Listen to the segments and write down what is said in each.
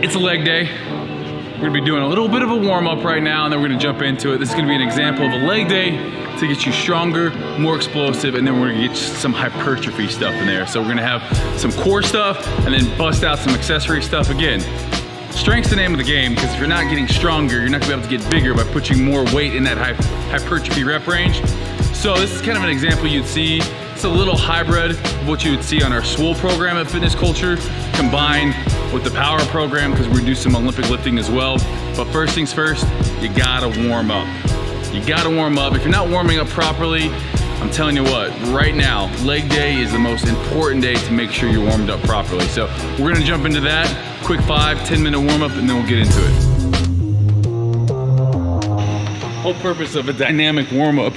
It's a leg day. We're gonna be doing a little bit of a warm up right now, and then we're gonna jump into it. This is gonna be an example of a leg day to get you stronger, more explosive, and then we're gonna get some hypertrophy stuff in there. So we're gonna have some core stuff and then bust out some accessory stuff. Again, strength's the name of the game, because if you're not getting stronger, you're not gonna be able to get bigger by putting more weight in that hypertrophy rep range. So this is kind of an example you'd see. It's a little hybrid of what you would see on our Swole program at Fitness Culture, combined with the Power program, because we're gonna do some Olympic lifting as well. But first things first, you gotta warm up. You gotta warm up. If you're not warming up properly, I'm telling you what, right now, leg day is the most important day to make sure you're warmed up properly. So we're gonna jump into that. Quick 5-10 minute warm up, and then we'll get into it. Whole purpose of a dynamic warm up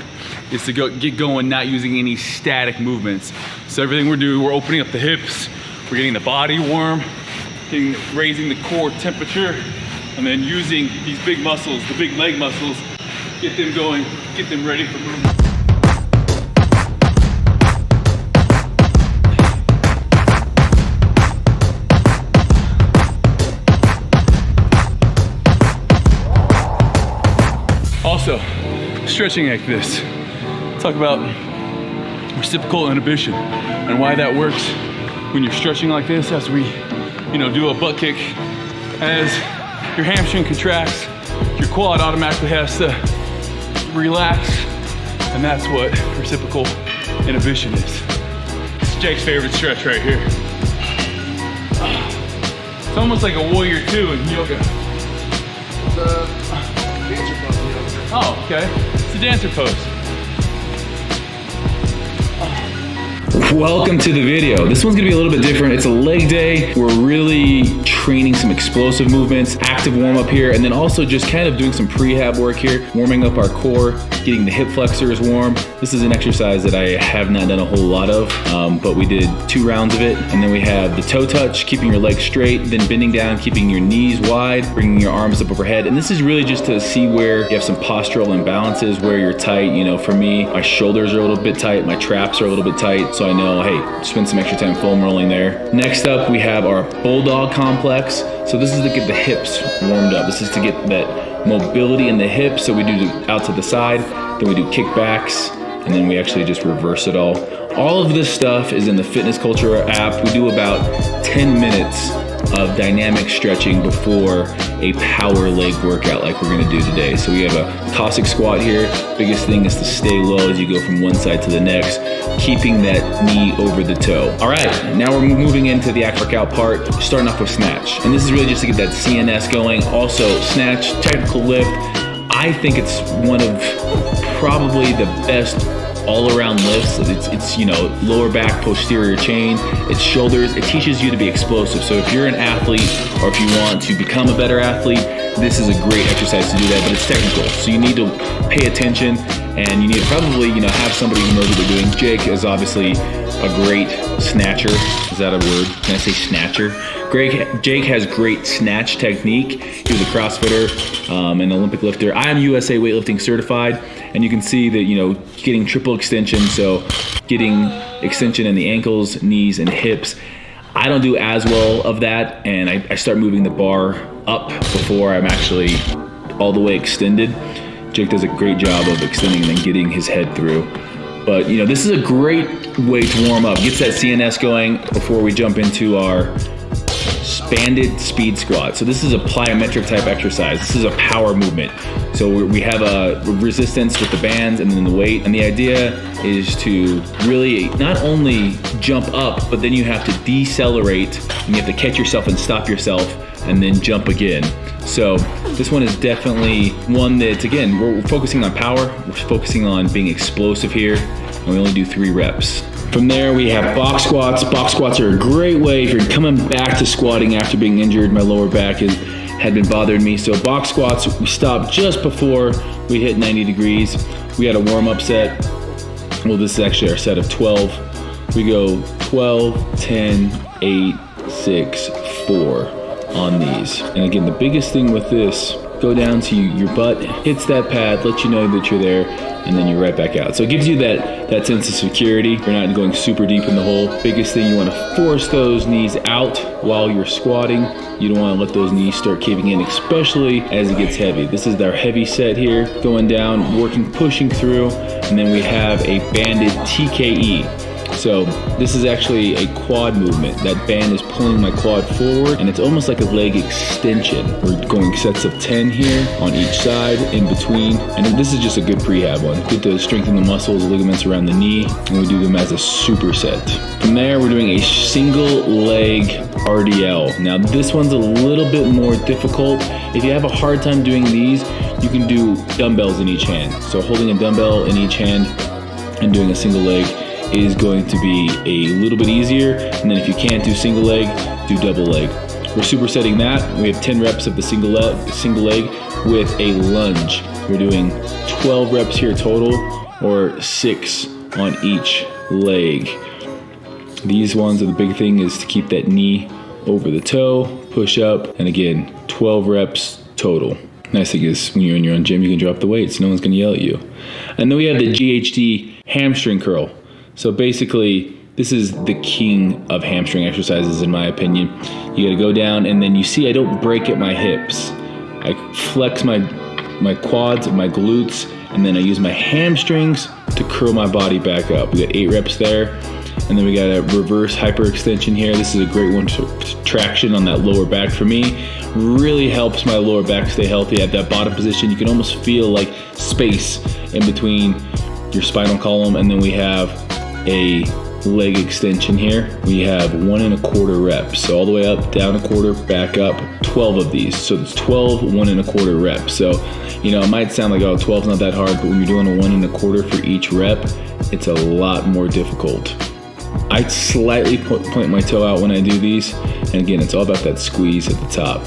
is to get going, not using any static movements. So everything we're doing, we're opening up the hips, we're getting the body warm, raising the core temperature, and then using these big muscles, the big leg muscles, get them going, get them ready for movement. Also, stretching like this. Talk about reciprocal inhibition and why that works when you're stretching like this, as we, do a butt kick. As your hamstring contracts, your quad automatically has to relax, and that's what reciprocal inhibition is. It's Jake's favorite stretch right here. It's almost like a warrior two in yoga. It's a dancer pose in yoga. Oh, okay. It's a dancer pose. Welcome to the video. This one's gonna be a little bit different. It's a leg day. We're really training some explosive movements, active warm up here, and then also just kind of doing some prehab work here, warming up our core, getting the hip flexors warm. This is an exercise that I have not done a whole lot of, but we did 2 rounds of it. And then we have the toe touch, keeping your legs straight, then bending down, keeping your knees wide, bringing your arms up overhead. And this is really just to see where you have some postural imbalances, where you're tight. For me, my shoulders are a little bit tight, my traps are a little bit tight, so I know, hey, spend some extra time foam rolling there. Next up, we have our bulldog complex. So this is to get the hips warmed up. This is to get that mobility in the hips. So we do out to the side, then we do kickbacks, and then we actually just reverse it all. All of this stuff is in the Fitness Culture app. We do about 10 minutes of dynamic stretching before a power leg workout like we're gonna do today. So we have a Cossack squat here. Biggest thing is to stay low as you go from one side to the next, keeping that knee over the toe. All right, now we're moving into the workout part, starting off with snatch. And this is really just to get that CNS going. Also, snatch, technical lift. I think it's one of probably the best all-around lifts. It's lower back, posterior chain, it's shoulders. It teaches you to be explosive. So if you're an athlete, or if you want to become a better athlete, this is a great exercise to do that, but it's technical. So you need to pay attention, and you need to probably, have somebody who knows what they're doing. Jake is obviously a great snatcher. Is that a word? Can I say snatcher? Jake has great snatch technique. He was a CrossFitter, an Olympic lifter. I am USA weightlifting certified, and you can see that, getting triple extension, so getting extension in the ankles, knees, and hips. I don't do as well of that, and I start moving the bar up before I'm actually all the way extended. Jake does a great job of extending and then getting his head through. But this is a great way to warm up. Gets that CNS going before we jump into our expanded speed squat. So this is a plyometric type exercise. This is a power movement. So we have a resistance with the bands and then the weight. And the idea is to really not only jump up, but then you have to decelerate and you have to catch yourself and stop yourself and then jump again. So this one is definitely one that, again, we're focusing on power. We're focusing on being explosive here. And we only do 3 reps. From there, we have box squats. Box squats are a great way if you're coming back to squatting after being injured. My lower back had been bothering me. So box squats, we stop just before we hit 90 degrees. We had a warm-up set. Well, this is actually our set of 12. We go 12, 10, 8, 6, 4 on these. And again, the biggest thing with this, go down to your butt, hits that pad, let you know that you're there. and then you're right back out. So it gives you that sense of security. You're not going super deep in the hole. Biggest thing, you want to force those knees out while you're squatting. You don't want to let those knees start caving in, especially as it gets heavy. This is our heavy set here, going down, working, pushing through, and then we have a banded TKE. So this is actually a quad movement. That band is pulling my quad forward, and it's almost like a leg extension. We're going sets of 10 here on each side, in between. And this is just a good prehab one. Good to strengthen the muscles, ligaments around the knee, and we do them as a superset. From there, we're doing a single leg RDL. Now this one's a little bit more difficult. If you have a hard time doing these, you can do dumbbells in each hand. So holding a dumbbell in each hand and doing a single leg is going to be a little bit easier. And then if you can't do single leg, do double leg. We're supersetting that. We have 10 reps of the single leg with a lunge. We're doing 12 reps here total, or 6 on each leg. These ones are the big thing, is to keep that knee over the toe, push up, and again, 12 reps total. Nice thing is when you're in your own gym, you can drop the weights. No one's gonna yell at you. And then we have the GHD hamstring curl. So basically, this is the king of hamstring exercises in my opinion. You gotta go down, and then you see I don't break at my hips. I flex my quads and my glutes, and then I use my hamstrings to curl my body back up. We got 8 reps there. And then we got a reverse hyperextension here. This is a great one to traction on that lower back for me. Really helps my lower back stay healthy. At that bottom position, you can almost feel like space in between your spinal column. And then we have a leg extension here. We have 1 1/4 reps. So all the way up, down a quarter, back up, 12 of these. So it's 12 1 1/4 reps. So, you know, it might sound like, oh, 12 is not that hard, but when you're doing a 1 1/4 for each rep, it's a lot more difficult. I slightly point my toe out when I do these. And again, it's all about that squeeze at the top.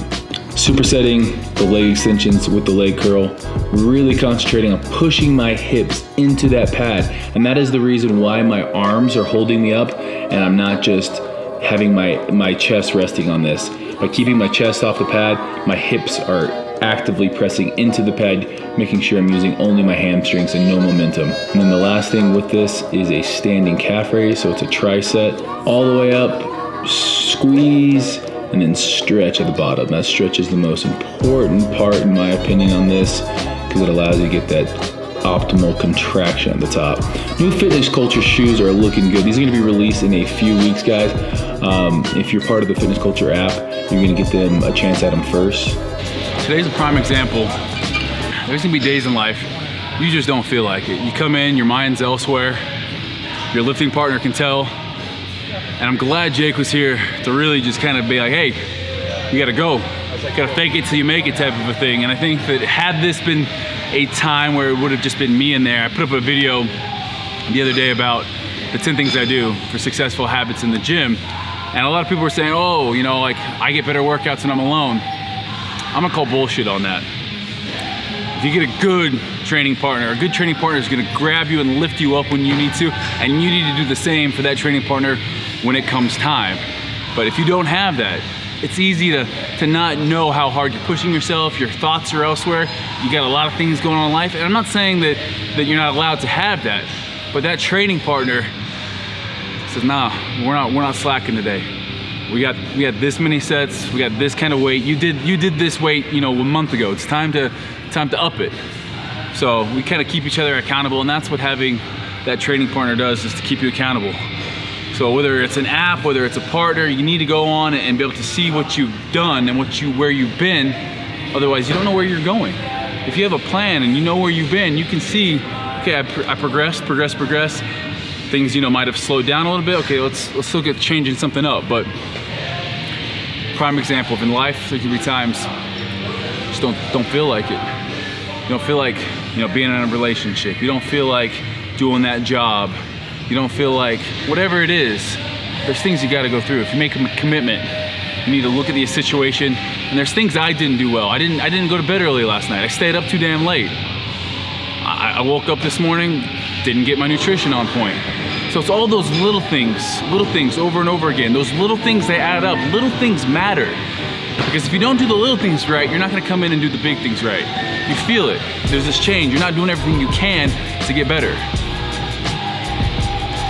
Supersetting the leg extensions with the leg curl, really concentrating on pushing my hips into that pad. And that is the reason why my arms are holding me up and I'm not just having my chest resting on this. By keeping my chest off the pad, my hips are actively pressing into the pad, making sure I'm using only my hamstrings and no momentum. And then the last thing with this is a standing calf raise. So it's a tricep, all the way up, squeeze, and then stretch at the bottom. That stretch is the most important part in my opinion on this, because it allows you to get that optimal contraction at the top. New Fitness Culture shoes are looking good. These are gonna be released in a few weeks, guys. If you're part of the Fitness Culture app, you're gonna get them a chance at them first. Today's a prime example. There's gonna be days in life you just don't feel like it. You come in, your mind's elsewhere. Your lifting partner can tell. And I'm glad Jake was here to really just kind of be like, hey, you gotta go. You gotta fake it till you make it type of a thing. And I think that had this been a time where it would have just been me in there, I put up a video the other day about the 10 things I do for successful habits in the gym. And a lot of people were saying, oh, you know, like I get better workouts when I'm alone. I'm gonna call bullshit on that. If you get a good training partner is gonna grab you and lift you up when you need to, and you need to do the same for that training partner when it comes time. But if you don't have that, it's easy to not know how hard you're pushing yourself, your thoughts are elsewhere, you got a lot of things going on in life, and I'm not saying that you're not allowed to have that, but that training partner says, nah, we're not slacking today. We got this many sets, we got this kind of weight, you did this weight, you know, a month ago, it's time to up it. So we kind of keep each other accountable, and that's what having that training partner does, is to keep you accountable. So whether it's an app, whether it's a partner, you need to go on and be able to see what you've done and where you've been. Otherwise, you don't know where you're going. If you have a plan and you know where you've been, you can see, okay, I progressed. Things, you know, might have slowed down a little bit. Okay, let's look at changing something up. But prime example of in life, there can be times you just don't feel like it. You don't feel like, you know, being in a relationship. You don't feel like doing that job. You don't feel like whatever it is. There's things you got to go through. If you make a commitment, you need to look at the situation. And there's things I didn't do well. I didn't go to bed early last night. I stayed up too damn late. I woke up this morning, didn't get my nutrition on point. So it's all those little things over and over again. Those little things, they add up. Little things matter. Because if you don't do the little things right, you're not gonna come in and do the big things right. You feel it. There's this change. You're not doing everything you can to get better.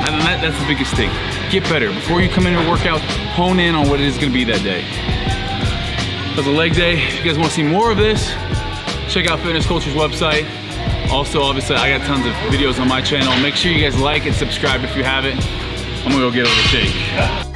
And that's the biggest thing. Get better. Before you come in your workout, hone in on what it is gonna be that day. It was a leg day. If you guys wanna see more of this, check out Fitness Culture's website. Also, obviously, I got tons of videos on my channel. Make sure you guys like and subscribe if you haven't. I'm gonna go get a little shake.